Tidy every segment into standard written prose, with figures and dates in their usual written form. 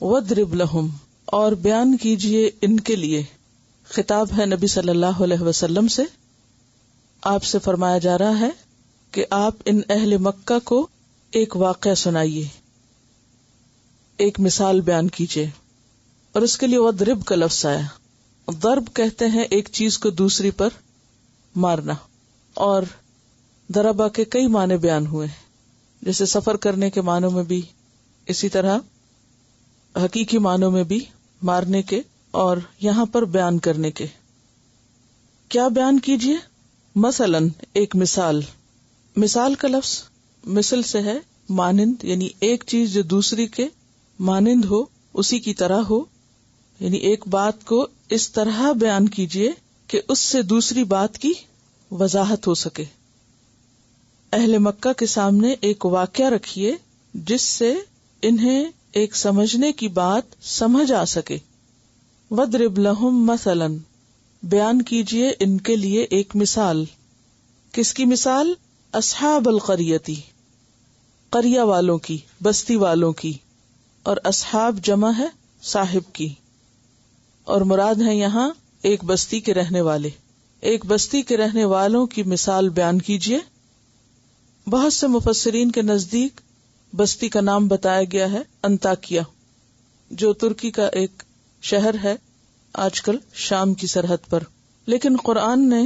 وَاضْرِبْ لَهُمْ، اور بیان کیجئے ان کے لیے. خطاب ہے نبی صلی اللہ علیہ وسلم سے. آپ سے فرمایا جا رہا ہے کہ آپ ان اہل مکہ کو ایک واقعہ سنائیے، ایک مثال بیان کیجئے. اور اس کے لیے وَاضْرِب کا لفظ آیا. ضرب کہتے ہیں ایک چیز کو دوسری پر مارنا، اور ضربہ کے کئی معنی بیان ہوئے، جیسے سفر کرنے کے معنوں میں بھی، اسی طرح حقیقی معنوں میں بھی مارنے کے، اور یہاں پر بیان کرنے کے. کیا بیان کیجئے؟ مثلاً ایک مثال. مثال کا لفظ مثل سے ہے، مانند، یعنی ایک چیز جو دوسری کے مانند ہو، اسی کی طرح ہو. یعنی ایک بات کو اس طرح بیان کیجئے کہ اس سے دوسری بات کی وضاحت ہو سکے. اہل مکہ کے سامنے ایک واقعہ رکھیے جس سے انہیں ایک سمجھنے کی بات سمجھ آ سکے. وَاضْرِبْ لَهُمْ مَثَلًا، بیان کیجئے ان کے لیے ایک مثال. کس کی مثال؟ اصحاب القریتی، قریہ والوں کی، بستی والوں کی. اور اصحاب جمع ہے صاحب کی، اور مراد ہے یہاں ایک بستی کے رہنے والے. ایک بستی کے رہنے والوں کی مثال بیان کیجئے. بہت سے مفسرین کے نزدیک بستی کا نام بتایا گیا ہے انطاکیہ، جو ترکی کا ایک شہر ہے آج کل شام کی سرحد پر. لیکن قرآن نے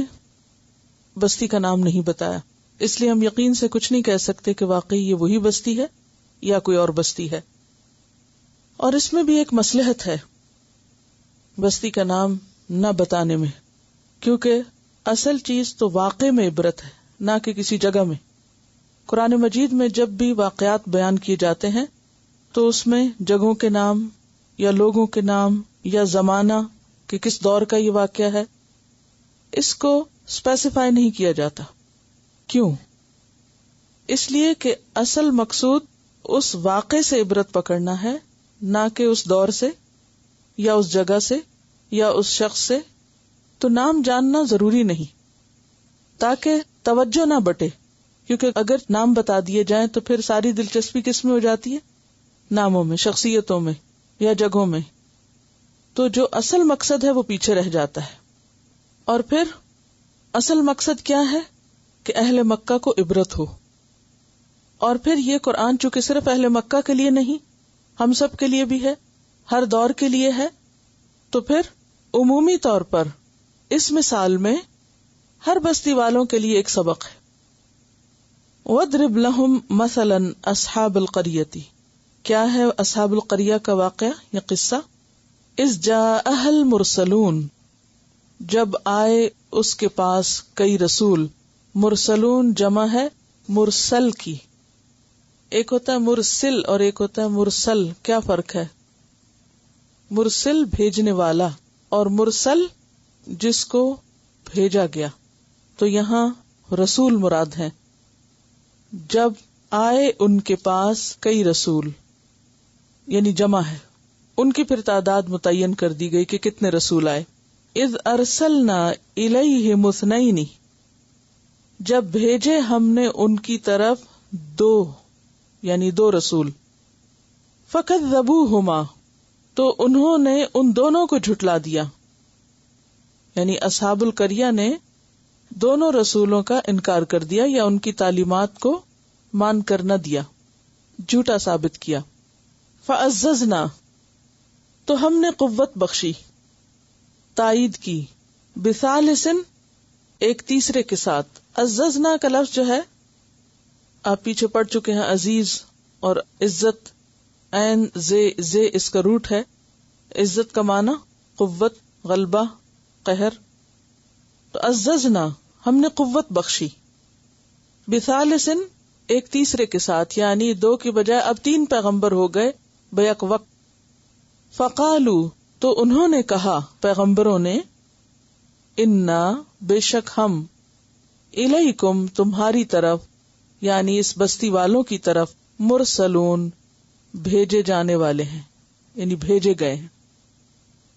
بستی کا نام نہیں بتایا، اس لیے ہم یقین سے کچھ نہیں کہہ سکتے کہ واقعی یہ وہی بستی ہے یا کوئی اور بستی ہے. اور اس میں بھی ایک مصلحت ہے بستی کا نام نہ بتانے میں، کیونکہ اصل چیز تو واقع میں عبرت ہے، نہ کہ کسی جگہ میں. قرآن مجید میں جب بھی واقعات بیان کیے جاتے ہیں تو اس میں جگہوں کے نام یا لوگوں کے نام یا زمانہ کہ کس دور کا یہ واقعہ ہے، اس کو اسپیسیفائی نہیں کیا جاتا. کیوں؟ اس لیے کہ اصل مقصود اس واقعے سے عبرت پکڑنا ہے، نہ کہ اس دور سے یا اس جگہ سے یا اس شخص سے. تو نام جاننا ضروری نہیں تاکہ توجہ نہ بٹے، کیونکہ اگر نام بتا دیے جائیں تو پھر ساری دلچسپی کس میں ہو جاتی ہے؟ ناموں میں، شخصیتوں میں یا جگہوں میں. تو جو اصل مقصد ہے وہ پیچھے رہ جاتا ہے. اور پھر اصل مقصد کیا ہے؟ کہ اہل مکہ کو عبرت ہو. اور پھر یہ قرآن چونکہ صرف اہل مکہ کے لیے نہیں، ہم سب کے لیے بھی ہے، ہر دور کے لیے ہے، تو پھر عمومی طور پر اس مثال میں ہر بستی والوں کے لیے ایک سبق ہے. وَاضْرِبْ لَهُمْ مَثَلًا أَصْحَابَ الْقَرْيَةِ، کیا ہے اصحاب القریہ کا واقعہ یا قصہ؟ اذ جاءها المرسلون، جب آئے اس کے پاس کئی رسول. مرسلون جمع ہے مرسل کی. ایک ہوتا ہے مرسل اور ایک ہوتا ہے مرسل. کیا فرق ہے؟ مرسل بھیجنے والا اور مرسل جس کو بھیجا گیا. تو یہاں رسول مراد ہیں. جب آئے ان کے پاس کئی رسول یعنی جمع ہے، ان کی پھر تعداد متعین کر دی گئی کہ کتنے رسول آئے. اذ ارسلنا الیہم اثنین، جب بھیجے ہم نے ان کی طرف دو یعنی دو رسول. فکذبوہما، تو انہوں نے ان دونوں کو جھٹلا دیا. یعنی اصحاب القریہ نے دونوں رسولوں کا انکار کر دیا یا ان کی تعلیمات کو مان کر نہ دیا، جھوٹا ثابت کیا. فعززنا، تو ہم نے قوت بخشی، تائید کی، بثالث، ایک تیسرے کے ساتھ. عززنا کا لفظ جو ہے آپ پیچھے پڑھ چکے ہیں، عزیز اور عزت، عین زے اس کا روٹ ہے. عزت کا معنی قوت، غلبہ، قہر. تو عززنا، ہم نے قوت بخشی، بثالث، ایک تیسرے کے ساتھ، یعنی دو کی بجائے اب 3 پیغمبر ہو گئے بیک وقت. فقالو، تو انہوں نے کہا پیغمبروں نے، انا، بے شک ہم، الیکم، تمہاری طرف، یعنی اس بستی والوں کی طرف، مرسلون، بھیجے جانے والے ہیں، یعنی بھیجے گئے ہیں.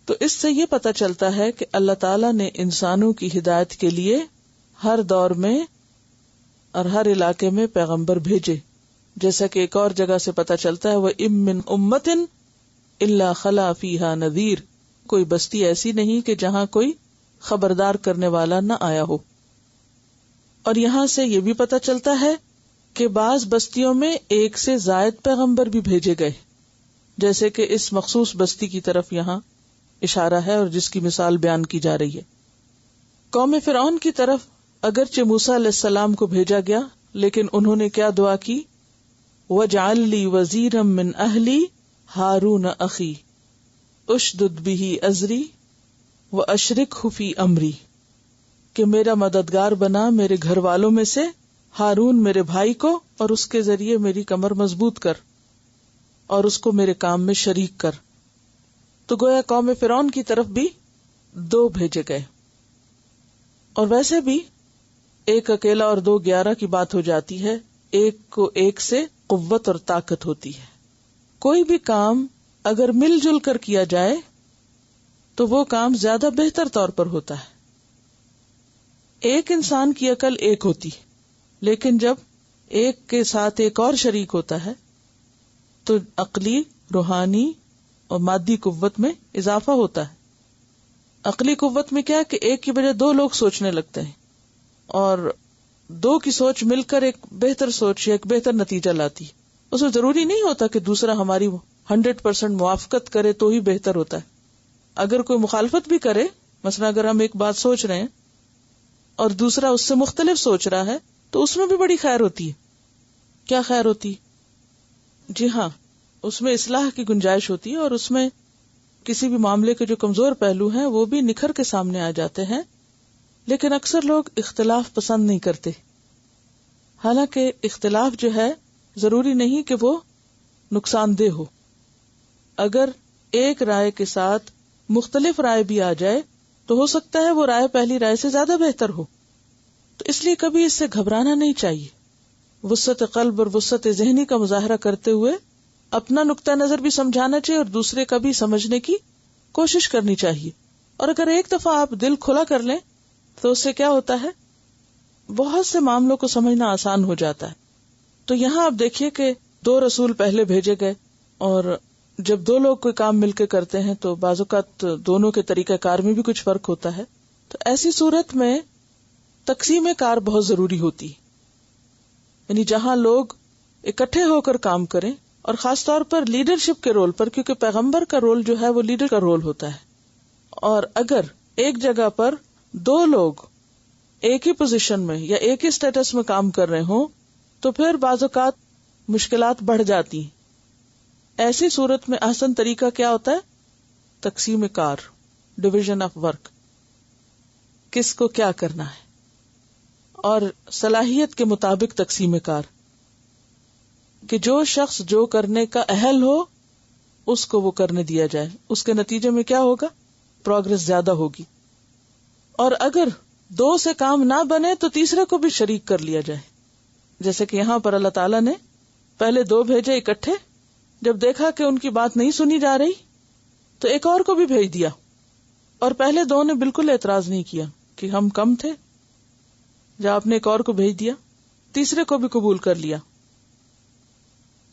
تو اس سے یہ پتہ چلتا ہے کہ اللہ تعالیٰ نے انسانوں کی ہدایت کے لیے ہر دور میں اور ہر علاقے میں پیغمبر بھیجے. جیسا کہ ایک اور جگہ سے پتہ چلتا ہے، وَإِن مِّن أُمَّةٍ الا خلا فیہا نذیر، کوئی بستی ایسی نہیں کہ جہاں کوئی خبردار کرنے والا نہ آیا ہو۔ اور یہاں سے یہ بھی پتہ چلتا ہے کہ بعض بستیوں میں ایک سے زائد پیغمبر بھی بھیجے گئے، جیسے کہ اس مخصوص بستی کی طرف یہاں اشارہ ہے اور جس کی مثال بیان کی جا رہی ہے۔ قوم فرعون کی طرف اگرچہ موسیٰ علیہ السلام کو بھیجا گیا، لیکن انہوں نے کیا دعا کی؟ وَاجْعَلْ لِي وَزِيرًا مِّنْ أَهْلِي هَارُونَ أَخِي اُشْدُدْ بِهِ أَزْرِي وَأَشْرِكْهُ فِي أَمْرِي، کہ میرا مددگار بنا میرے گھر والوں میں سے ہارون میرے بھائی کو، اور اس کے ذریعے میری کمر مضبوط کر اور اس کو میرے کام میں شریک کر۔ تو گویا قوم فرعون کی طرف بھی 2 بھیجے گئے، اور ویسے بھی 1 اکیلا اور 2 11 کی بات ہو جاتی ہے، ایک کو ایک سے قوت اور طاقت ہوتی ہے۔ کوئی بھی کام اگر مل جل کر کیا جائے تو وہ کام زیادہ بہتر طور پر ہوتا ہے۔ ایک انسان کی عقل ایک ہوتی، لیکن جب ایک کے ساتھ ایک اور شریک ہوتا ہے تو عقلی، روحانی اور مادی قوت میں اضافہ ہوتا ہے۔ عقلی قوت میں کیا ہے کہ ایک کی بجائے 2 لوگ سوچنے لگتے ہیں، اور 2 کی سوچ مل کر ایک بہتر سوچ یا ایک بہتر نتیجہ لاتی۔ اس میں ضروری نہیں ہوتا کہ دوسرا ہماری 100% موافقت کرے تو ہی بہتر ہوتا ہے۔ اگر کوئی مخالفت بھی کرے، مثلا اگر ہم ایک بات سوچ رہے ہیں اور دوسرا اس سے مختلف سوچ رہا ہے، تو اس میں بھی بڑی خیر ہوتی ہے۔ کیا خیر ہوتی؟ جی ہاں، اس میں اصلاح کی گنجائش ہوتی ہے، اور اس میں کسی بھی معاملے کے جو کمزور پہلو ہیں وہ بھی نکھر کے سامنے آ جاتے ہیں۔ لیکن اکثر لوگ اختلاف پسند نہیں کرتے، حالانکہ اختلاف جو ہے ضروری نہیں کہ وہ نقصان دہ ہو۔ اگر ایک رائے کے ساتھ مختلف رائے بھی آ جائے تو ہو سکتا ہے وہ رائے پہلی رائے سے زیادہ بہتر ہو، تو اس لیے کبھی اس سے گھبرانا نہیں چاہیے۔ وسعت قلب اور وسعت ذہنی کا مظاہرہ کرتے ہوئے اپنا نقطہ نظر بھی سمجھانا چاہیے اور دوسرے کا بھی سمجھنے کی کوشش کرنی چاہیے۔ اور اگر ایک دفعہ آپ دل کھلا کر لیں تو اس سے کیا ہوتا ہے، بہت سے معاملوں کو سمجھنا آسان ہو جاتا ہے۔ تو یہاں آپ دیکھیے کہ 2 رسول پہلے بھیجے گئے، اور جب 2 لوگ کوئی کام مل کے کرتے ہیں تو بعض اوقات دونوں کے طریقہ کار میں بھی کچھ فرق ہوتا ہے۔ تو ایسی صورت میں تقسیم کار بہت ضروری ہوتی، یعنی جہاں لوگ اکٹھے ہو کر کام کریں، اور خاص طور پر لیڈرشپ کے رول پر، کیونکہ پیغمبر کا رول جو ہے وہ لیڈر کا رول ہوتا ہے۔ اور اگر ایک جگہ پر 2 لوگ ایک ہی پوزیشن میں یا ایک ہی سٹیٹس میں کام کر رہے ہوں تو پھر بعض اوقات مشکلات بڑھ جاتی ہیں۔ ایسی صورت میں احسن طریقہ کیا ہوتا ہے؟ تقسیم کار، ڈویژن آف ورک، کس کو کیا کرنا ہے، اور صلاحیت کے مطابق تقسیم کار، کہ جو شخص جو کرنے کا اہل ہو اس کو وہ کرنے دیا جائے، اس کے نتیجے میں کیا ہوگا؟ پروگرس زیادہ ہوگی۔ اور اگر 2 سے کام نہ بنے تو تیسرے کو بھی شریک کر لیا جائے، جیسے کہ یہاں پر اللہ تعالیٰ نے پہلے 2 بھیجے اکٹھے، جب دیکھا کہ ان کی بات نہیں سنی جا رہی تو ایک اور کو بھی بھیج دیا، اور پہلے 2 نے بالکل اعتراض نہیں کیا کہ ہم کم تھے، جب آپ نے ایک اور کو بھیج دیا، تیسرے کو بھی قبول کر لیا،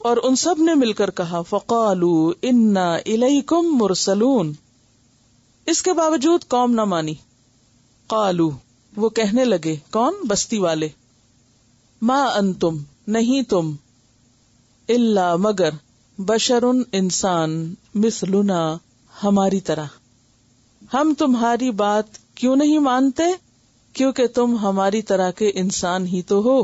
اور ان سب نے مل کر کہا فَقَالُوا إِنَّا إِلَيْكُمْ مُرْسَلُونَ۔ اس کے باوجود قوم نہ مانی۔ قالو، وہ کہنے لگے، کون؟ بستی والے، ما انتم، نہیں تم، الا مگر، بشرن، انسان، مثلنا، ہماری طرح، ہم تمہاری بات کیوں نہیں مانتے؟ کیونکہ تم ہماری طرح کے انسان ہی تو ہو۔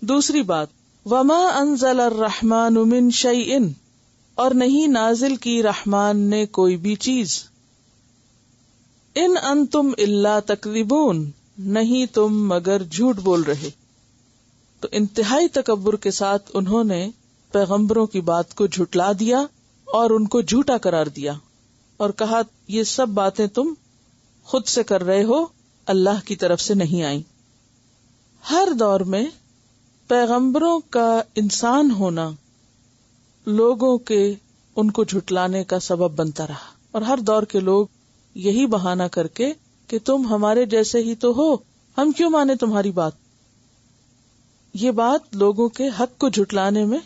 دوسری بات، وما انزل الرحمن من شیء، اور نہیں نازل کی رحمان نے کوئی بھی چیز، ان انتم الا تکذبون، نہیں تم مگر جھوٹ بول رہے۔ تو انتہائی تکبر کے ساتھ انہوں نے پیغمبروں کی بات کو جھٹلا دیا اور ان کو جھوٹا قرار دیا، اور کہا یہ سب باتیں تم خود سے کر رہے ہو، اللہ کی طرف سے نہیں آئیں۔ ہر دور میں پیغمبروں کا انسان ہونا لوگوں کے ان کو جھٹلانے کا سبب بنتا رہا، اور ہر دور کے لوگ یہی بہانہ کر کے کہ تم ہمارے جیسے ہی تو ہو، ہم کیوں مانے تمہاری بات۔ یہ بات لوگوں کے حق کو جھٹلانے میں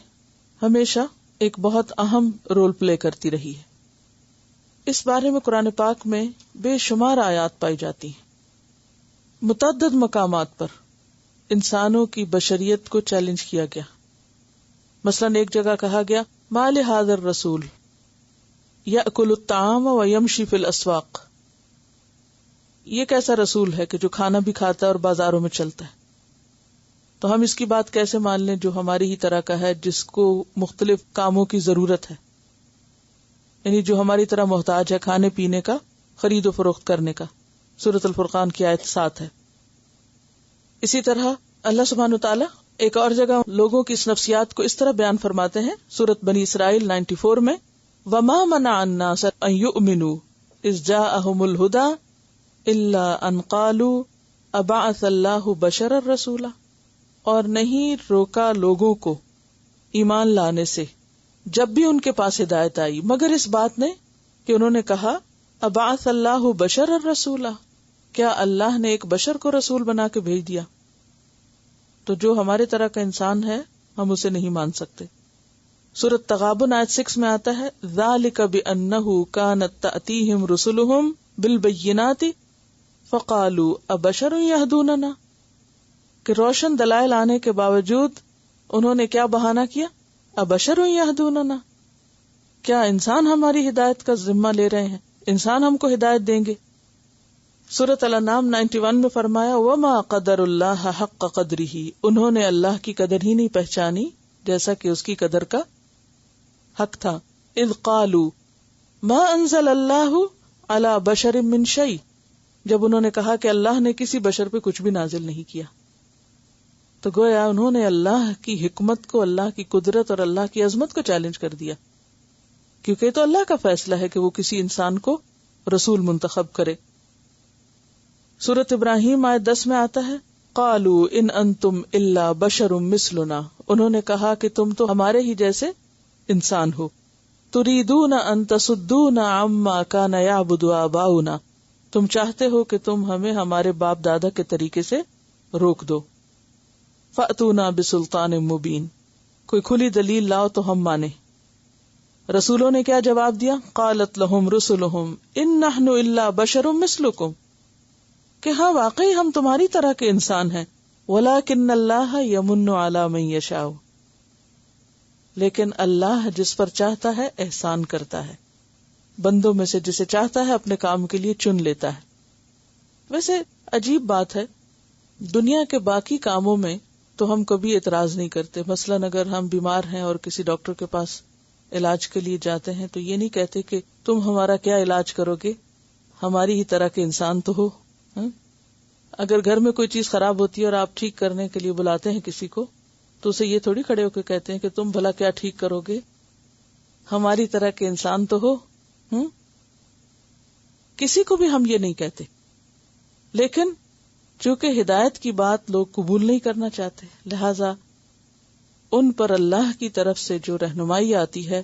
ہمیشہ ایک بہت اہم رول پلے کرتی رہی ہے. اس بارے میں قرآن پاک میں بے شمار آیات پائی جاتی ہیں. متعدد مقامات پر انسانوں کی بشریت کو چیلنج کیا گیا. مثلاً ایک جگہ کہا گیا ما لہذا الرسول یأکل الطعام ویمشی فی الاسواق. یہ کیسا رسول ہے کہ جو کھانا بھی کھاتا ہے اور بازاروں میں چلتا ہے. تو ہم اس کی بات کیسے مان لیں جو ہماری ہی طرح کا ہے، جس کو مختلف کاموں کی ضرورت ہے، یعنی جو ہماری طرح محتاج ہے کھانے پینے کا، خرید و فروخت کرنے کا. سورۃ الفرقان کی آیت 7 ہے. اسی طرح اللہ سبحانہ وتعالی ایک اور جگہ لوگوں کی اس نفسیات کو اس طرح بیان فرماتے ہیں سورۃ بنی اسرائیل 94 میں وَمَا مَنَعَ النَّاسَ أَن يُؤْمِنُوا إِذْ جَاءَهُمُ الْهُدَى إِلَّا أَن قَالُوا أَبَعَثَ اللَّهُ بَشَرًا رَسُولًا. اور نہیں روکا لوگوں کو ایمان لانے سے جب بھی ان کے پاس ہدایت آئی، مگر اس بات نے کہ انہوں نے کہا ابعث اللہ بشرا رسولا، کیا اللہ نے ایک بشر کو رسول بنا کے بھیج دیا؟ تو جو ہمارے طرح کا انسان ہے ہم اسے نہیں مان سکتے. سورۃ تغابن آیت 6 میں آتا ہے ذالک بأنہ کانت تأتیہم رسلہم بالبینات فقالوا ابشر یہدوننا، کہ روشن دلائل آنے کے باوجود انہوں نے کیا بہانہ کیا؟ ابشر یہدوننا، کیا انسان ہماری ہدایت کا ذمہ لے رہے ہیں، انسان ہم کو ہدایت دیں گے. سورۃ الانعام 91 میں فرمایا وما قدر اللہ حق قدرہ، انہوں نے اللہ کی قدر ہی نہیں پہچانی جیسا کہ اس کی قدر کا حق تھا. اذ قالوا ما انزل اللہ علی بشر من شیء، جب انہوں نے کہا کہ اللہ نے کسی بشر پہ کچھ بھی نازل نہیں کیا. تو گویا انہوں نے اللہ کی حکمت کو، اللہ کی قدرت اور اللہ کی عظمت کو چیلنج کر دیا، کیونکہ یہ تو اللہ کا فیصلہ ہے کہ وہ کسی انسان کو رسول منتخب کرے. سورۃ ابراہیم آیت 10 میں آتا ہے قالوا ان انتم الا بشر مثلنا، انہوں نے کہا کہ تم تو ہمارے ہی جیسے انسان ہو. تریدون ان تصدونا عما کان یعبد آباؤنا، تم چاہتے ہو کہ تم ہمیں ہمارے باپ دادا کے طریقے سے روک دو. فأتونا بسلطان مبین، کوئی کھلی دلیل لاؤ تو ہم مانے. رسولوں نے کیا جواب دیا؟ قالت لہم رسلہم ان نحن الا بشر مثلکم، کہ ہاں واقعی ہم تمہاری طرح کے انسان ہیں. ولکن اللہ یمن علی من یشاء، لیکن اللہ جس پر چاہتا ہے احسان کرتا ہے، بندوں میں سے جسے چاہتا ہے اپنے کام کے لیے چن لیتا ہے. ویسے عجیب بات ہے، دنیا کے باقی کاموں میں تو ہم کبھی اعتراض نہیں کرتے. مثلاً اگر ہم بیمار ہیں اور کسی ڈاکٹر کے پاس علاج کے لیے جاتے ہیں تو یہ نہیں کہتے کہ تم ہمارا کیا علاج کرو گے، ہماری ہی طرح کے انسان تو ہو. اگر گھر میں کوئی چیز خراب ہوتی ہے اور آپ ٹھیک کرنے کے لیے بلاتے ہیں کسی کو، تو اسے یہ تھوڑی کھڑے ہو کے کہتے ہیں کہ تم بھلا کیا ٹھیک کرو گے، ہماری طرح کے انسان تو ہو. کسی کو بھی ہم یہ نہیں کہتے. لیکن چونکہ ہدایت کی بات لوگ قبول نہیں کرنا چاہتے، لہذا ان پر اللہ کی طرف سے جو رہنمائی آتی ہے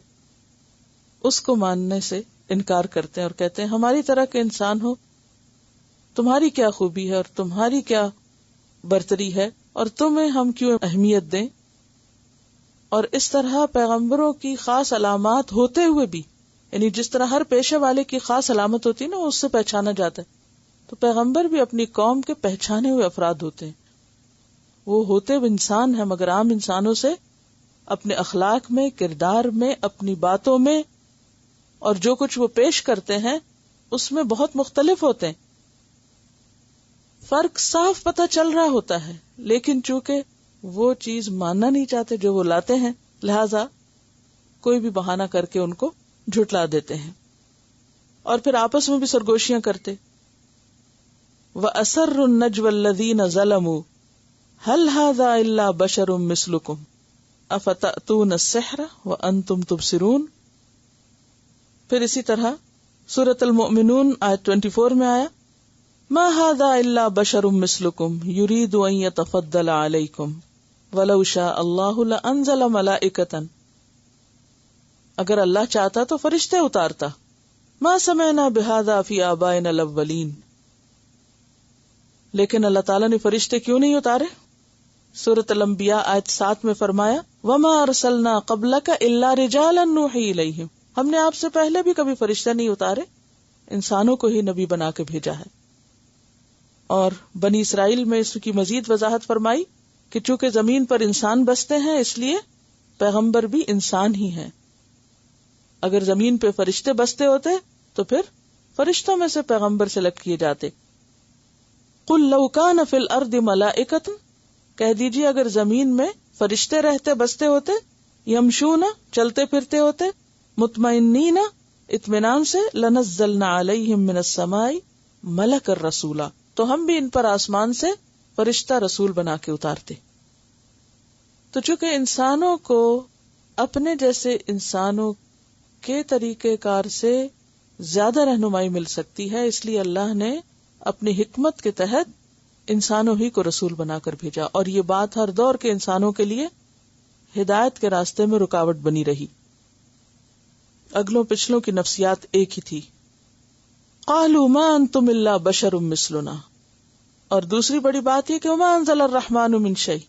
اس کو ماننے سے انکار کرتے ہیں اور کہتے ہیں ہماری طرح کے انسان ہو، تمہاری کیا خوبی ہے اور تمہاری کیا برتری ہے اور تمہیں ہم کیوں اہمیت دیں. اور اس طرح پیغمبروں کی خاص علامات ہوتے ہوئے بھی، یعنی جس طرح ہر پیشے والے کی خاص علامت ہوتی ہے نا، اس سے پہچانا جاتا ہے، تو پیغمبر بھی اپنی قوم کے پہچانے ہوئے افراد ہوتے ہیں. وہ ہوتے ہوئے انسان ہیں مگر عام انسانوں سے اپنے اخلاق میں، کردار میں، اپنی باتوں میں اور جو کچھ وہ پیش کرتے ہیں اس میں بہت مختلف ہوتے ہیں. فرق صاف پتہ چل رہا ہوتا ہے، لیکن چونکہ وہ چیز ماننا نہیں چاہتے جو وہ لاتے ہیں، لہذا کوئی بھی بہانہ کر کے ان کو جھٹلا دیتے ہیں اور پھر آپس میں بھی سرگوشیاں کرتے. وَأَسَرُّ النَّجْوَ الَّذِينَ ظَلَمُوا هَلْ هَذَا إِلَّا بَشَرٌ مِثْلُكُمْ أَفَتَأْتُونَ السِّحْرَ وَأَنْتُمْ تُبْصِرُونَ. پھر اسی طرح سورۃ المؤمنون آیت 24 میں آیا مَا هَذَا إِلَّا بَشَرٌ مِثْلُكُمْ يُرِيدُ أَن يَتَفَضَّلَ عَلَيْكُمْ وَلَوْ شَاءَ اللَّهُ لَأَنزَلَ مَلَائِكَةً. اگر اللہ چاہتا تو فرشتے اتارتا. مَا سَمِعْنَا بِهَذَا فِي آبَائِنَا الْأَوَّلِينَ. لیکن اللہ تعالیٰ نے فرشتے کیوں نہیں اتارے؟ سورۃ الانبیاء آیت 7 میں فرمایا وما ارسلنا قبلک الا رجالا نوحی الیہم، ہم نے آپ سے پہلے بھی کبھی فرشتہ نہیں اتارے، انسانوں کو ہی نبی بنا کے بھیجا ہے۔ اور بنی اسرائیل میں اس کی مزید وضاحت فرمائی کہ چونکہ زمین پر انسان بستے ہیں اس لیے پیغمبر بھی انسان ہی ہیں۔ اگر زمین پہ فرشتے بستے ہوتے تو پھر فرشتوں میں سے پیغمبر سلیکٹ کیے جاتے۔ قل لو کان فی الارض ملائکۃ، کہہ دیجیے اگر زمین میں فرشتے رہتے بستے ہوتے، یمشون چلتے پھرتے ہوتے، مطمئنین اطمینان سے، لنزلنا علیہم من السماء ملک الرسولا، تو ہم بھی ان پر آسمان سے فرشتہ رسول بنا کے اتارتے۔ تو چونکہ انسانوں کو اپنے جیسے انسانوں کے طریقہ کار سے زیادہ رہنمائی مل سکتی ہے، اس لیے اللہ نے اپنی حکمت کے تحت انسانوں ہی کو رسول بنا کر بھیجا، اور یہ بات ہر دور کے انسانوں کے لیے ہدایت کے راستے میں رکاوٹ بنی رہی۔ اگلوں پچھلوں کی نفسیات ایک ہی تھی، قالوا ما انتم الا بشر مثلنا، اور دوسری بڑی بات یہ کہ وما انزل الرحمن من شیء،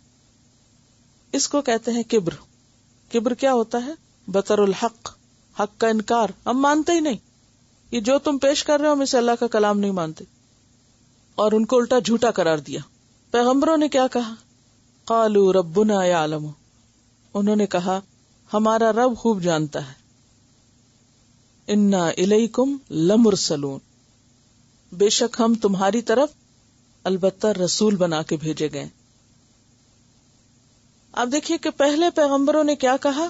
اس کو کہتے ہیں کبر۔ کبر کیا ہوتا ہے؟ بطر الحق، حق کا انکار، ہم مانتے ہی نہیں، یہ جو تم پیش کر رہے ہو ہم اسے اللہ کا کلام نہیں مانتے، اور ان کو الٹا جھوٹا قرار دیا۔ پیغمبروں نے کیا کہا؟ قالوا ربنا یعلم، انہوں نے کہا ہمارا رب خوب جانتا ہے، انا الیکم لمرسلون، بے شک ہم تمہاری طرف البتہ رسول بنا کے بھیجے گئے۔ اب دیکھیے کہ پہلے پیغمبروں نے کیا کہا؟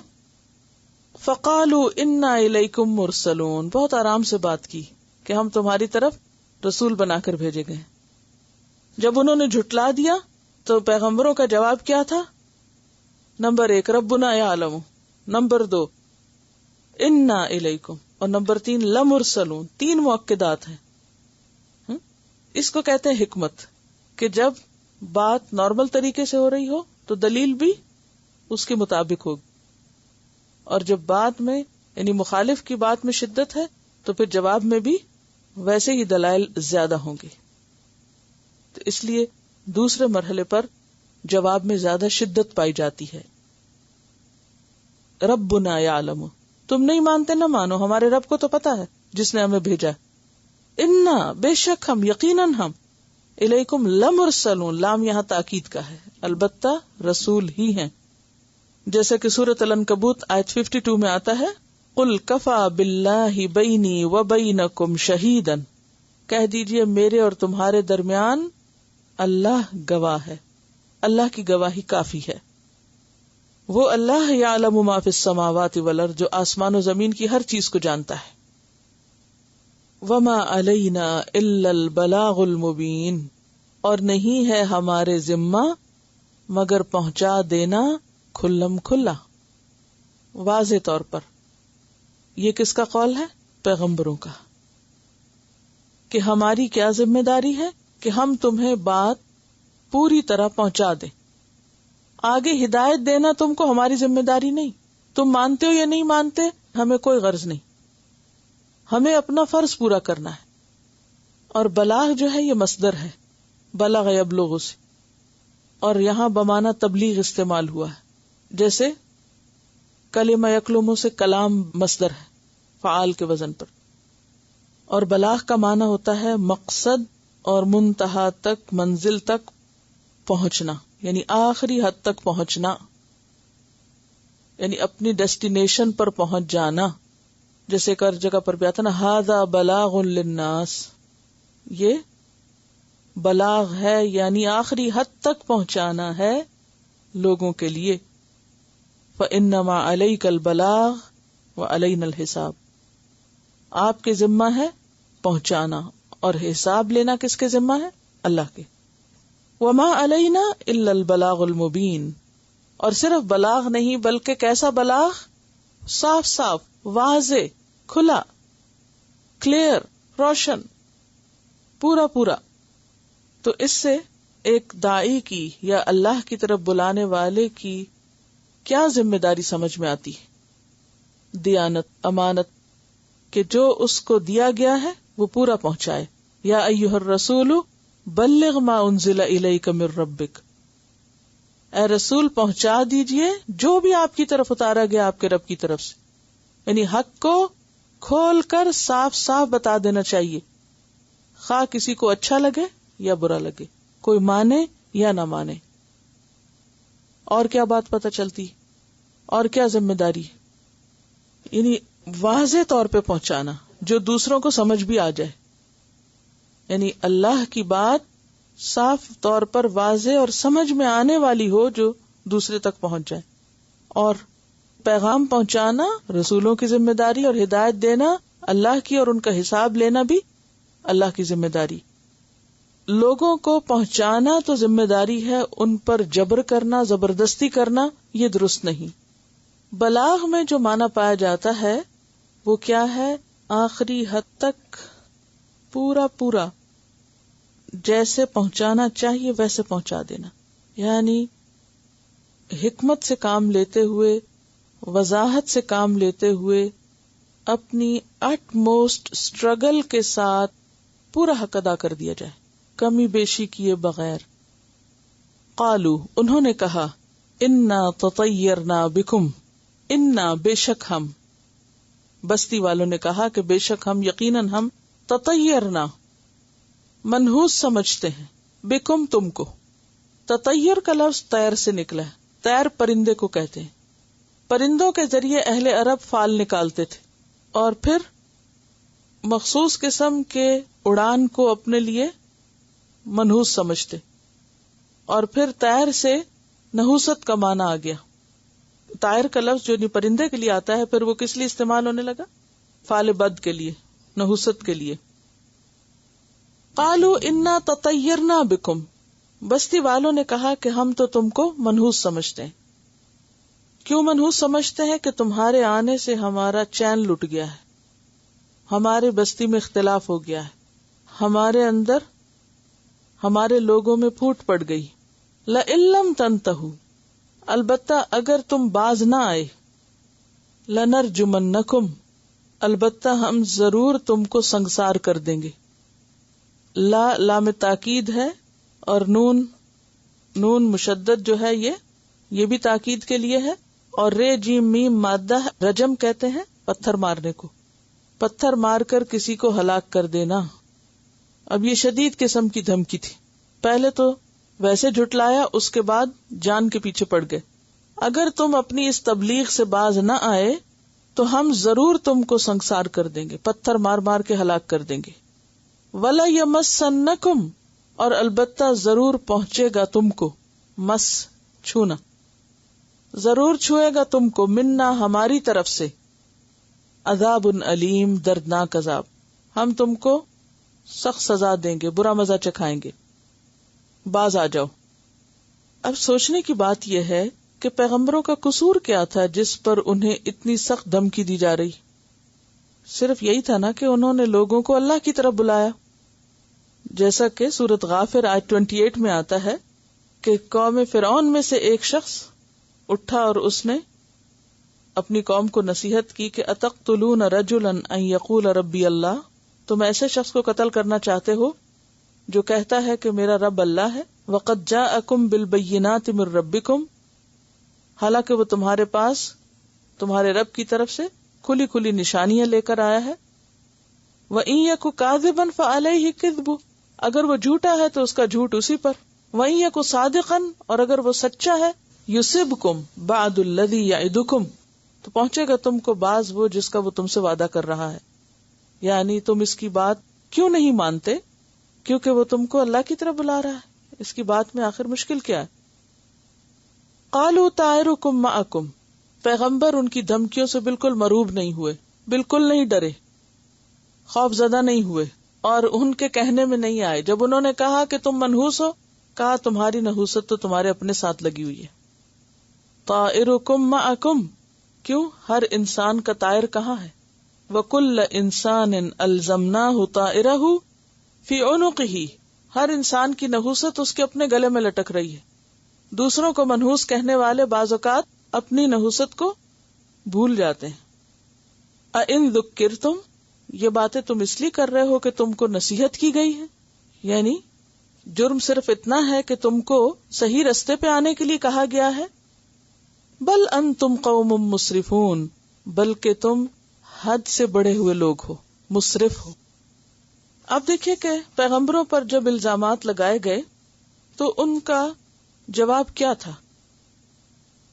فقالوا انا الیکم مرسلون، بہت آرام سے بات کی کہ ہم تمہاری طرف رسول بنا کر بھیجے گئے۔ جب انہوں نے جھٹلا دیا تو پیغمبروں کا جواب کیا تھا؟ نمبر 1 ربنا یعلم، نمبر 2 انا الیکم، اور نمبر 3 لمرسلون، 3 مؤکدات ہیں۔ اس کو کہتے ہیں حکمت، کہ جب بات نارمل طریقے سے ہو رہی ہو تو دلیل بھی اس کے مطابق ہوگی، اور جب بات میں یعنی مخالف کی بات میں شدت ہے تو پھر جواب میں بھی ویسے ہی دلائل زیادہ ہوں گے۔ تو اس لیے دوسرے مرحلے پر جواب میں زیادہ شدت پائی جاتی ہے۔ ربنا یعلم، تم نہیں مانتے نہ مانو، ہمارے رب کو تو پتا ہے جس نے ہمیں بھیجا۔ انا، بے شک ہم، یقیناً ہم، الیکم لمرسلون، لام یہاں تاکید کا ہے، البتہ رسول ہی ہیں، جیسے کہ سورۃ العنکبوت آیت 52 میں آتا ہے، قل کفا باللہ بینی وبینکم شہیدا، کہہ دیجئے میرے اور تمہارے درمیان اللہ گواہ ہے، اللہ کی گواہی کافی ہے۔ وہ اللہ یعلم ما فی السماوات والارض، جو آسمان و زمین کی ہر چیز کو جانتا ہے۔ وما علینا الا البلاغ المبین، اور نہیں ہے ہمارے ذمہ مگر پہنچا دینا کھلم کھلا، واضح طور پر۔ یہ کس کا قول ہے؟ پیغمبروں کا، کہ ہماری کیا ذمہ داری ہے کہ ہم تمہیں بات پوری طرح پہنچا دیں۔ آگے ہدایت دینا تم کو ہماری ذمہ داری نہیں، تم مانتے ہو یا نہیں مانتے ہمیں کوئی غرض نہیں، ہمیں اپنا فرض پورا کرنا ہے۔ اور بلاغ جو ہے یہ مصدر ہے، بلغ یبلغ سے، اور یہاں بمانا تبلیغ استعمال ہوا ہے، جیسے کلمہ یکلمو سے کلام مصدر ہے فعال کے وزن پر، اور بلاغ کا معنی ہوتا ہے مقصد اور منتہا تک، منزل تک پہنچنا، یعنی آخری حد تک پہنچنا، یعنی اپنی ڈیسٹینیشن پر پہنچ جانا۔ جیسے ایک اور جگہ پر بھی آتا نا، ھذا بلاغ للناس، یہ بلاغ ہے یعنی آخری حد تک پہنچانا ہے لوگوں کے لیے۔ فإنما علیک البلاغ وعلینا الحساب، آپ کے ذمہ ہے پہنچانا اور حساب لینا کس کے ذمہ ہے؟ اللہ کے۔ وما علینا الا البلاغ المبین، اور صرف بلاغ نہیں بلکہ کیسا بلاغ؟ صاف صاف، واضح، کھلا، کلیئر، روشن، پورا پورا۔ تو اس سے ایک داعی کی یا اللہ کی طرف بلانے والے کی کیا ذمہ داری سمجھ میں آتی ہے؟ دیانت، امانت، کہ جو اس کو دیا گیا ہے وہ پورا پہنچائے۔ یا ایھا الرسول بلغ ما انزل الیک من ربک، اے رسول پہنچا دیجئے جو بھی آپ کی طرف اتارا گیا آپ کے رب کی طرف سے. یعنی حق کو کھول کر صاف صاف بتا دینا چاہیے، خواہ کسی کو اچھا لگے یا برا لگے، کوئی مانے یا نہ مانے. اور کیا بات پتہ چلتی، اور کیا ذمہ داری، یعنی واضح طور پہ پہنچانا جو دوسروں کو سمجھ بھی آ جائے. یعنی اللہ کی بات صاف طور پر واضح اور سمجھ میں آنے والی ہو جو دوسرے تک پہنچ جائے. اور پیغام پہنچانا رسولوں کی ذمہ داری، اور ہدایت دینا اللہ کی، اور ان کا حساب لینا بھی اللہ کی ذمہ داری. لوگوں کو پہنچانا تو ذمہ داری ہے، ان پر جبر کرنا، زبردستی کرنا یہ درست نہیں. بلاغ میں جو معنی پایا جاتا ہے وہ کیا ہے؟ آخری حد تک پورا جیسے پہنچانا چاہیے ویسے پہنچا دینا. یعنی حکمت سے کام لیتے ہوئے، وضاحت سے کام لیتے ہوئے، اپنی اٹ موسٹ اسٹرگل کے ساتھ پورا حق ادا کر دیا جائے، کمی بیشی کیے بغیر. قالو انہوں نے کہا، انا تطیرنا بکم، انا بے شک ہم، بستی والوں نے کہا کہ بے شک ہم، یقیناً ہم، تطیرنا منحوس سمجھتے ہیں، بکم تم کو. تطیر کا لفظ طیر سے نکلا ہے. طیر پرندے کو کہتے ہیں. پرندوں کے ذریعے اہل عرب فال نکالتے تھے اور پھر مخصوص قسم کے اڑان کو اپنے لیے منحوس سمجھتے، اور پھر طیر سے نحوست کا معنی آ گیا. طائر کا لفظ جو پرندے کے لیے آتا ہے پھر وہ کس لیے استعمال ہونے لگا؟ فال بد کے لیے، نحوست کے لیے. قالوا انا تطیرنا بکم، بستی والوں نے کہا کہ ہم تو تم کو منحوس سمجھتے ہیں. کیوں منحوس سمجھتے ہیں؟ کہ تمہارے آنے سے ہمارا چین لٹ گیا ہے، ہمارے بستی میں اختلاف ہو گیا ہے، ہمارے اندر، ہمارے لوگوں میں پھوٹ پڑ گئی. لئن لم تنتہوا، البتہ اگر تم باز نہ آئے، لنرجمنکم، البتہ ہم ضرور تم کو سنگسار کر دیں گے. لا لام تاکید ہے، اور نون مشدد جو ہے یہ بھی تاکید کے لیے ہے، اور رے جیم میم مادہ رجم کہتے ہیں پتھر مارنے کو، پتھر مار کر کسی کو ہلاک کر دینا. اب یہ شدید قسم کی دھمکی تھی. پہلے تو ویسے جھٹلایا، اس کے بعد جان کے پیچھے پڑ گئے. اگر تم اپنی اس تبلیغ سے باز نہ آئے تو ہم ضرور تم کو سنگسار کر دیں گے، پتھر مار مار کے ہلاک کر دیں گے. وَلَا يَمَسَّنَّكُمْ، اور البتہ ضرور پہنچے گا تم کو، مس چھونا، ضرور چھوئے گا تم کو، منا ہماری طرف سے، عذاب علیم، دردناک عذاب، ہم تم کو سخت سزا دیں گے، برا مزہ چکھائیں گے، باز آ جاؤ. اب سوچنے کی بات یہ ہے کہ پیغمبروں کا قصور کیا تھا جس پر انہیں اتنی سخت دھمکی دی جا رہی؟ صرف یہی تھا نا کہ انہوں نے لوگوں کو اللہ کی طرف بلایا. جیسا کہ سورۃ غافر آیت 28 میں آتا ہے کہ قوم فرعون میں سے ایک شخص اٹھا اور اس نے اپنی قوم کو نصیحت کی کہ اتقتلون رجلا ان یقول ربی اللہ، تم ایسے شخص کو قتل کرنا چاہتے ہو جو کہتا ہے کہ میرا رب اللہ ہے. وقد جاءکم بالبینات من ربکم، حالانکہ وہ تمہارے پاس تمہارے رب کی طرف سے کھلی کھلی نشانیاں لے کر آیا ہے. وَإِن يَكُ كَاذِبًا فَعَلَيْهِ كِذْبُهُ، اگر وہ جھوٹا ہے تو اس کا جھوٹ اسی پر. وَإِن يَكُ صَادِقًا، اور اگر وہ سچا ہے، يُصِبْكُمْ بَعْدُ الَّذِي يَعِدُكُمْ، تو پہنچے گا تم کو بعض وہ جس کا وہ تم سے وعدہ کر رہا ہے. یعنی تم اس کی بات کیوں نہیں مانتے؟ کیونکہ وہ تم کو اللہ کی طرف بلا رہا ہے. اس کی بات میں آخر مشکل کیا ہے؟ قَالُوا طَائِرُكُمْ مَعَكُمْ، پیغمبر ان کی دھمکیوں سے بالکل مروب نہیں ہوئے، بالکل نہیں ڈرے، خوف زدہ نہیں ہوئے، اور ان کے کہنے میں نہیں آئے. جب انہوں نے کہا کہ تم منحوس ہو، کہا تمہاری نحوست تو تمہارے اپنے ساتھ لگی ہوئی ہے. طائرکم معکم، کیوں؟ ہر انسان کا طائر کہاں ہے؟ وکل انسان الزمناہ طائرہ فی عنقہ، ہر انسان کی نحوست اس کے اپنے گلے میں لٹک رہی ہے. دوسروں کو منحوس کہنے والے بعض اوقات اپنی نحوست کو بھول جاتے ہیں. اَإِن ذُكِّرْتُمْ، یہ باتیں تم اس لیے کر رہے ہو کہ تم کو نصیحت کی گئی ہے، یعنی جرم صرف اتنا ہے کہ تم کو صحیح رستے پہ آنے کے لیے کہا گیا ہے. بل انتم قوم مسرفون، بلکہ تم حد سے بڑھے ہوئے لوگ ہو، مسرف ہو. اب دیکھیے کہ پیغمبروں پر جب الزامات لگائے گئے تو ان کا جواب کیا تھا.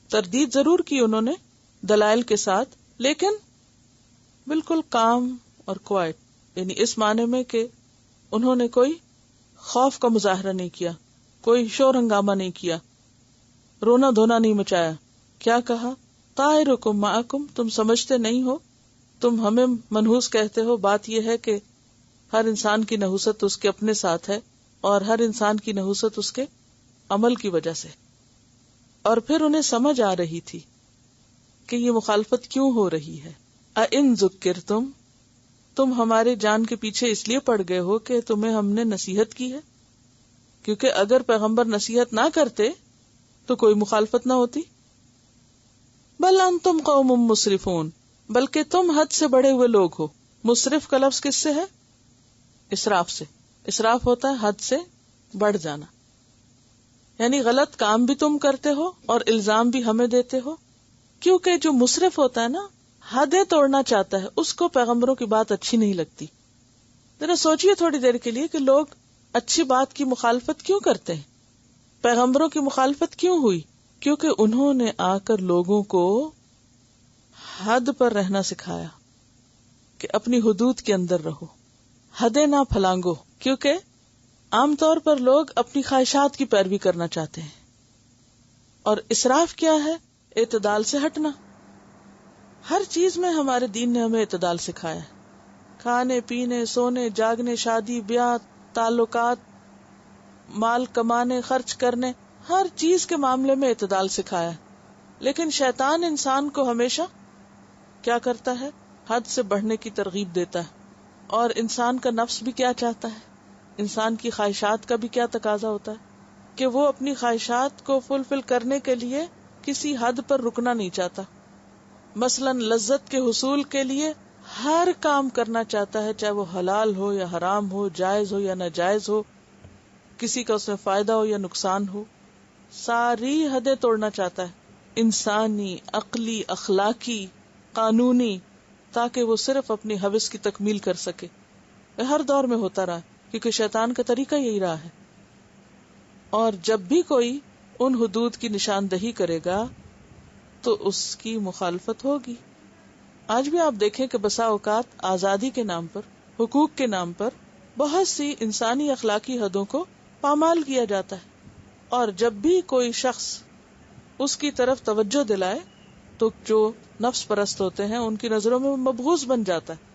تردید ضرور کی انہوں نے دلائل کے ساتھ، لیکن بالکل کام اور کوائٹ، یعنی اس معنی میں کہ انہوں نے کوئی خوف کا مظاہرہ نہیں کیا، کوئی شور ہنگامہ نہیں کیا، رونا دھونا نہیں مچایا. کیا کہا؟ طائرکم معکم، تم سمجھتے نہیں ہو، تم ہمیں منحوس کہتے ہو. بات یہ ہے کہ ہر انسان کی نحوست اس کے اپنے ساتھ ہے، اور ہر انسان کی نحوست اس کے عمل کی وجہ سے. اور پھر انہیں سمجھ آ رہی تھی کہ یہ مخالفت کیوں ہو رہی ہے. اَإِن ذُكِّرْتُمْ، تم ہمارے جان کے پیچھے اس لیے پڑ گئے ہو کہ تمہیں ہم نے نصیحت کی ہے، کیونکہ اگر پیغمبر نصیحت نہ کرتے تو کوئی مخالفت نہ ہوتی. بل انتم قوم مسرفون، بلکہ تم حد سے بڑے ہوئے لوگ ہو. مسرف کا لفظ کس سے ہے؟ اسراف سے. اسراف ہوتا ہے حد سے بڑھ جانا، یعنی غلط کام بھی تم کرتے ہو اور الزام بھی ہمیں دیتے ہو. کیونکہ جو مسرف ہوتا ہے نا، حدیں توڑنا چاہتا ہے، اس کو پیغمبروں کی بات اچھی نہیں لگتی. ذرا سوچئے تھوڑی دیر کے لیے کہ لوگ اچھی بات کی مخالفت کیوں کرتے ہیں؟ پیغمبروں کی مخالفت کیوں ہوئی؟ کیونکہ انہوں نے آ کر لوگوں کو حد پر رہنا سکھایا کہ اپنی حدود کے اندر رہو، حدیں نہ پھلانگو. کیونکہ عام طور پر لوگ اپنی خواہشات کی پیروی کرنا چاہتے ہیں، اور اسراف کیا ہے؟ اعتدال سے ہٹنا. ہر چیز میں ہمارے دین نے ہمیں اعتدال سکھایا ہے. کھانے پینے، سونے جاگنے، شادی بیاہ، تعلقات، مال کمانے، خرچ کرنے، ہر چیز کے معاملے میں اعتدال سکھایا ہے. لیکن شیطان انسان کو ہمیشہ کیا کرتا ہے؟ حد سے بڑھنے کی ترغیب دیتا ہے. اور انسان کا نفس بھی کیا چاہتا ہے؟ انسان کی خواہشات کا بھی کیا تقاضا ہوتا ہے کہ وہ اپنی خواہشات کو فلفل کرنے کے لیے کسی حد پر رکنا نہیں چاہتا. مثلا لذت کے حصول کے لیے ہر کام کرنا چاہتا ہے، چاہے وہ حلال ہو یا حرام ہو، جائز ہو یا ناجائز ہو، کسی کا اس میں فائدہ ہو یا نقصان ہو. ساری حدیں توڑنا چاہتا ہے، انسانی، عقلی، اخلاقی، قانونی، تاکہ وہ صرف اپنی ہوس کی تکمیل کر سکے. ہر دور میں ہوتا رہا، کیونکہ شیطان کا طریقہ یہی رہا ہے. اور جب بھی کوئی ان حدود کی نشاندہی کرے گا تو اس کی مخالفت ہوگی. آج بھی آپ دیکھیں کہ بسا اوقات آزادی کے نام پر، حقوق کے نام پر بہت سی انسانی اخلاقی حدوں کو پامال کیا جاتا ہے. اور جب بھی کوئی شخص اس کی طرف توجہ دلائے تو جو نفس پرست ہوتے ہیں ان کی نظروں میں مبغوض بن جاتا ہے.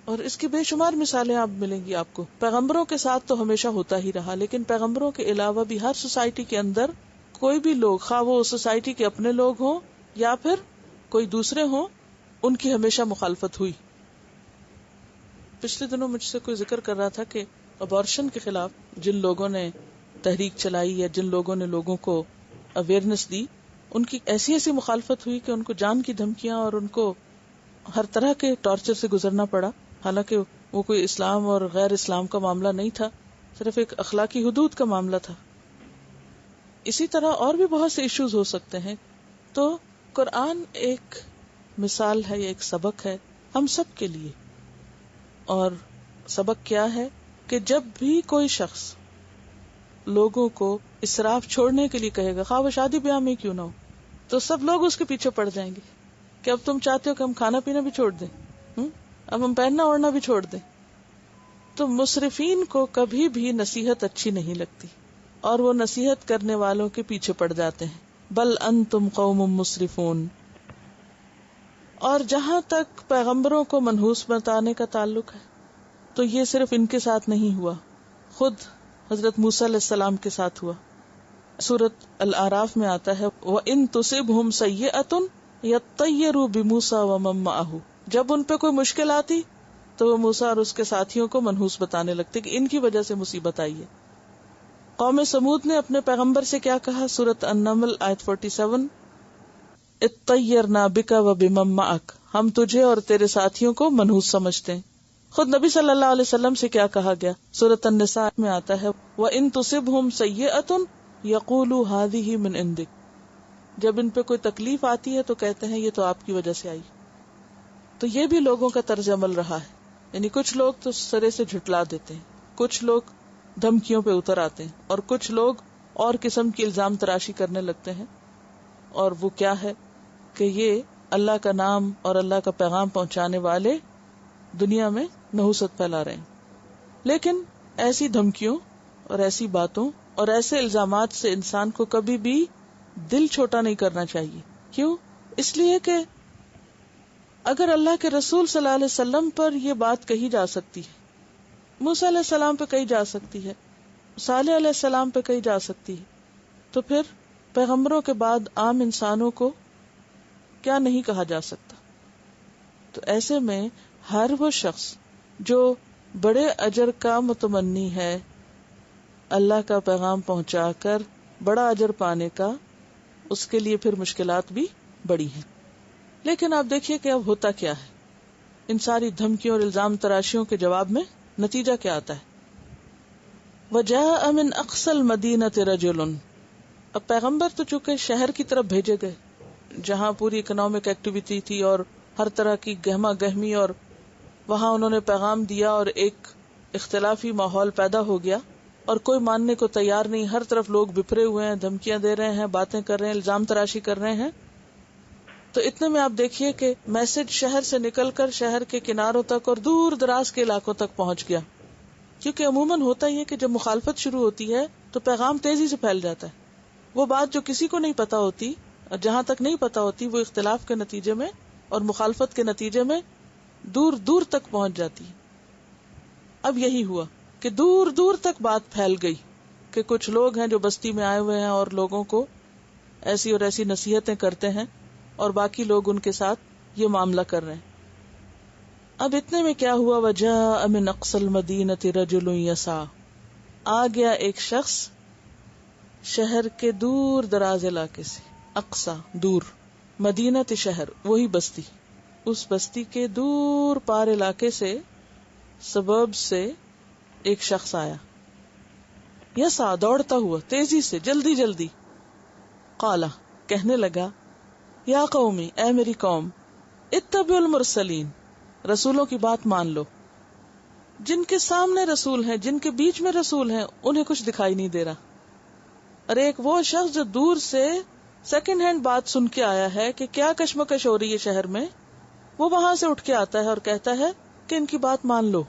اور اس کی بے شمار مثالیں آپ ملیں گی آپ کو. پیغمبروں کے ساتھ تو ہمیشہ ہوتا ہی رہا، لیکن پیغمبروں کے علاوہ بھی ہر سوسائٹی کے اندر کوئی بھی لوگ، خواہ وہ اس سوسائٹی کے اپنے لوگ ہوں یا پھر کوئی دوسرے ہوں، ان کی ہمیشہ مخالفت ہوئی. پچھلے دنوں مجھ سے کوئی ذکر کر رہا تھا کہ ابارشن کے خلاف جن لوگوں نے تحریک چلائی یا جن لوگوں نے لوگوں کو اویئرنس دی، ان کی ایسی ایسی مخالفت ہوئی کہ ان کو جان کی دھمکیاں اور ان کو ہر طرح کے ٹارچر سے گزرنا پڑا. حالانکہ وہ کوئی اسلام اور غیر اسلام کا معاملہ نہیں تھا، صرف ایک اخلاقی حدود کا معاملہ تھا. اسی طرح اور بھی بہت سے ایشوز ہو سکتے ہیں. تو قرآن ایک مثال ہے، ایک سبق ہے ہم سب کے لیے. اور سبق کیا ہے کہ جب بھی کوئی شخص لوگوں کو اسراف چھوڑنے کے لیے کہے گا، خواہ وہ شادی بیاہ میں کیوں نہ ہو، تو سب لوگ اس کے پیچھے پڑ جائیں گے کہ اب تم چاہتے ہو کہ ہم کھانا پینا بھی چھوڑ دیں، اب ہم پہننا اوڑھنا بھی چھوڑ دیں. تو مصرفین کو کبھی بھی نصیحت اچھی نہیں لگتی اور وہ نصیحت کرنے والوں کے پیچھے پڑ جاتے ہیں. بل انتم قوم مسرفون. اور جہاں تک پیغمبروں کو منحوس بتانے کا تعلق ہے تو یہ صرف ان کے ساتھ نہیں ہوا، خود حضرت موسیٰ علیہ السلام کے ساتھ ہوا. سورۃ الاعراف میں آتا ہے وَإِن تُصِبْهُمْ سَيِّئَةٌ يَطَّيَّرُوا بِمُوسَىٰ وَمَن مَّعَهُ. جب ان پہ کوئی مشکل آتی تو وہ موسیٰ اور اس کے ساتھیوں کو منحوس بتانے لگتے کہ ان کی وجہ سے مصیبت آئی ہے. قوم سمود نے اپنے پیغمبر سے کیا کہا؟ سورۃ النمل آیت 47 اطَّيَّرْنَا بِكَ وَبِمَن مَّعَكَ. ہم تجھے اور تیرے ساتھیوں کو منحوس سمجھتے ہیں. خود نبی صلی اللہ علیہ وسلم سے کیا کہا گیا؟ سورۃ النساء میں آتا ہے وَإِن تُصِبْهُمْ سَيِّئَةٌ يَقُولُوا هَذِهِ مِنْ عِنْدِكَ، جب ان پہ کوئی تکلیف آتی ہے تو کہتے ہیں یہ تو آپ کی وجہ سے آئی. تو یہ بھی لوگوں کا طرز عمل رہا ہے، یعنی کچھ لوگ تو سرے سے جھٹلا دیتے ہیں، کچھ لوگ دھمکیوں پہ اتر آتے ہیں، اور کچھ لوگ اور قسم کی الزام تراشی کرنے لگتے ہیں. اور وہ کیا ہے کہ یہ اللہ کا نام اور اللہ کا پیغام پہنچانے والے دنیا میں نحوست پھیلا رہے ہیں. لیکن ایسی دھمکیوں اور ایسی باتوں اور ایسے الزامات سے انسان کو کبھی بھی دل چھوٹا نہیں کرنا چاہیے. کیوں؟ اس لیے کہ اگر اللہ کے رسول صلی اللہ علیہ وسلم پر یہ بات کہی جا سکتی ہے، موسیٰ علیہ السلام پہ کہی جا سکتی ہے، صالح علیہ السلام پہ کہی جا سکتی ہے، تو پھر پیغمبروں کے بعد عام انسانوں کو کیا نہیں کہا جا سکتا؟ تو ایسے میں ہر وہ شخص جو بڑے اجر کا متمنی ہے، اللہ کا پیغام پہنچا کر بڑا اجر پانے کا، اس کے لیے پھر مشکلات بھی بڑی ہیں. لیکن آپ دیکھیے کہ اب ہوتا کیا ہے، ان ساری دھمکیوں اور الزام تراشیوں کے جواب میں نتیجہ کیا آتا ہے؟ وَجَاءَ مِنْ أَقْصَى الْمَدِينَةِ رَجُلٌ، اب پیغمبر تو چونکہ شہر کی طرف بھیجے گئے جہاں پوری اکنامک ایکٹیویٹی تھی اور ہر طرح کی گہما گہمی، اور وہاں انہوں نے پیغام دیا اور ایک اختلافی ماحول پیدا ہو گیا اور کوئی ماننے کو تیار نہیں، ہر طرف لوگ بپھرے ہوئے ہیں، دھمکیاں دے رہے ہیں، باتیں کر رہے ہیں، الزام تراشی کر رہے ہیں. تو اتنے میں آپ دیکھیے کہ میسج شہر سے نکل کر شہر کے کناروں تک اور دور دراز کے علاقوں تک پہنچ گیا. کیونکہ عموماً ہوتا ہی ہے کہ جب مخالفت شروع ہوتی ہے تو پیغام تیزی سے پھیل جاتا ہے. وہ بات جو کسی کو نہیں پتا ہوتی اور جہاں تک نہیں پتا ہوتی، وہ اختلاف کے نتیجے میں اور مخالفت کے نتیجے میں دور دور تک پہنچ جاتی ہے. اب یہی ہوا کہ دور دور تک بات پھیل گئی کہ کچھ لوگ ہیں جو بستی میں آئے ہوئے ہیں اور لوگوں کو ایسی اور ایسی نصیحتیں کرتے ہیں، اور باقی لوگ ان کے ساتھ یہ معاملہ کر رہے ہیں. اب اتنے میں کیا ہوا؟ وَجَاءَ مِنْ أَقْصَى الْمَدِينَةِ رَجُلٌ يَسْعَىٰ، آ گیا ایک شخص شہر کے دور دراز علاقے سے. اقصا دور، مدینہ شہر وہی بستی، اس بستی کے دور پار علاقے سے، سبب سے ایک شخص آیا. یسعیٰ دوڑتا ہوا تیزی سے، جلدی جلدی. قالا کہنے لگا، یا قومی اے میری قوم، اتبعوا المرسلین، رسولوں کی بات مان لو. جن کے سامنے رسول ہیں، جن کے بیچ میں رسول ہیں، انہیں کچھ دکھائی نہیں دے رہا. اور ایک وہ شخص جو دور سے سیکنڈ ہینڈ بات سن کے آیا ہے کہ کیا کشمکش ہو رہی ہے شہر میں، وہ وہاں سے اٹھ کے آتا ہے اور کہتا ہے کہ ان کی بات مان لو.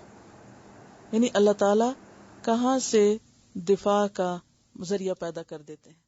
یعنی اللہ تعالی کہاں سے دفاع کا ذریعہ پیدا کر دیتے ہیں.